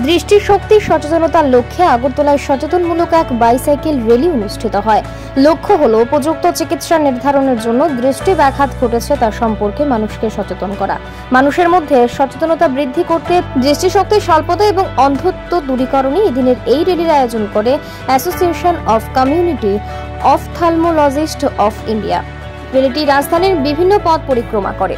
দৃষ্টিশক্তি সচেতনতার লক্ষ্যে আগরতলায় সচেতনমূলক এক বাইসাইকেল র্যালি অনুষ্ঠিত হয়। লক্ষ্য হলো উপযুক্ত চিকিৎসা নির্ধারণের জন্য দৃষ্টি ব্যাঘাত ঘটেছে তা সম্পর্কে মানুষকে সচেতন করা, মানুষের মধ্যে সচেতনতা বৃদ্ধি করতে দৃষ্টিশক্তি স্বল্পতা এবং অন্ধত্ব দূরীকরণে এদিনের এই র্যালির আয়োজন করে association of community ophthalmologist of India. র্যালিটি রাজধানীর বিভিন্ন পথ পরিক্রমা করে।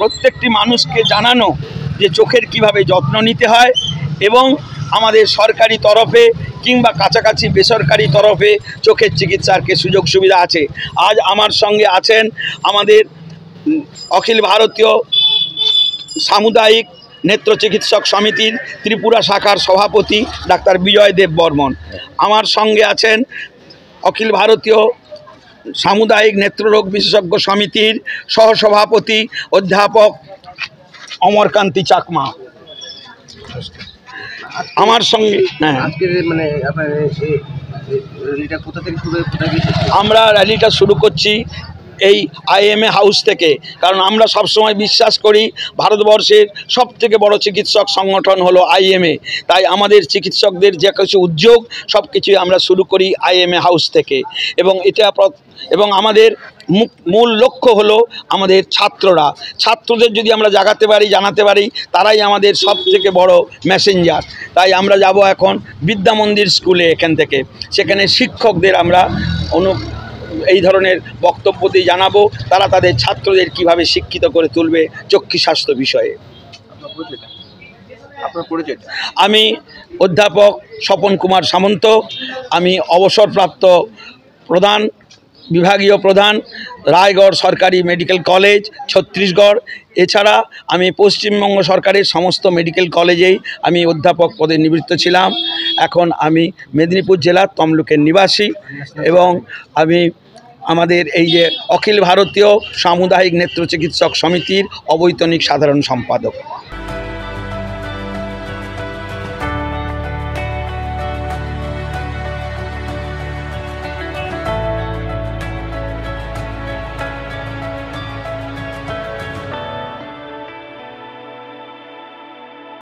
প্রত্যেকটি মানুষকে জানানো যে চোখের কিভাবে যত্ন নিতে হয় এবং আমাদের সরকারি তরফে কিংবা কাছাকাছি বেসরকারি তরফে চোখের চিকিৎসার সুযোগ সুবিধা আছে। আজ আমার সঙ্গে আছেন আমাদের অখিল ভারতীয় সামুদায়িক নেত্র চিকিৎসক সমিতির ত্রিপুরা শাখার সভাপতি ডাক্তার বিজয় দেব বর্মন। আমার সঙ্গে আছেন অখিল ভারতীয় সামুদায়িক নেত্ররোগ বিশেষজ্ঞ সমিতির সহসভাপতি অধ্যাপক অমরকান্তি চাকমা। আমার সঙ্গে আমরা র্যালিটা শুরু করছি এই IMA হাউস থেকে, কারণ আমরা সবসময় বিশ্বাস করি ভারতবর্ষের সবথেকে বড় চিকিৎসক সংগঠন হলো IMA। তাই আমাদের চিকিৎসকদের যে কিছু উদ্যোগ সব কিছুই আমরা শুরু করি IMA হাউস থেকে। এবং আমাদের মূল লক্ষ্য হলো আমাদের ছাত্রদের যদি আমরা জানাতে পারি তারাই আমাদের সব থেকে বড় মেসেঞ্জার। তাই আমরা যাব এখন বিদ্যা মন্দির স্কুলে, এখান থেকে সেখানে শিক্ষকদের আমরা এই ধরনের বক্তব্য দিয়ে জানাবো তারা তাদের ছাত্রদের কিভাবে শিক্ষিত করে তুলবে চক্ষু স্বাস্থ্য বিষয়ে। আমি অধ্যাপক স্বপন কুমার সামন্ত, আমি অবসরপ্রাপ্ত বিভাগীয় প্রধান রায়গড় সরকারি মেডিকেল কলেজ ছত্তিশগড়। এছাড়া আমি পশ্চিমবঙ্গ সরকারের সমস্ত মেডিকেল কলেজেই আমি অধ্যাপক পদে নিবৃত্ত ছিলাম। এখন আমি মেদিনীপুর জেলার তমলুকের নিবাসী এবং আমি আমাদের এই যে অখিল ভারতীয় সামুদায়িক নেত্র চিকিৎসক সমিতির অবৈতনিক সাধারণ সম্পাদক।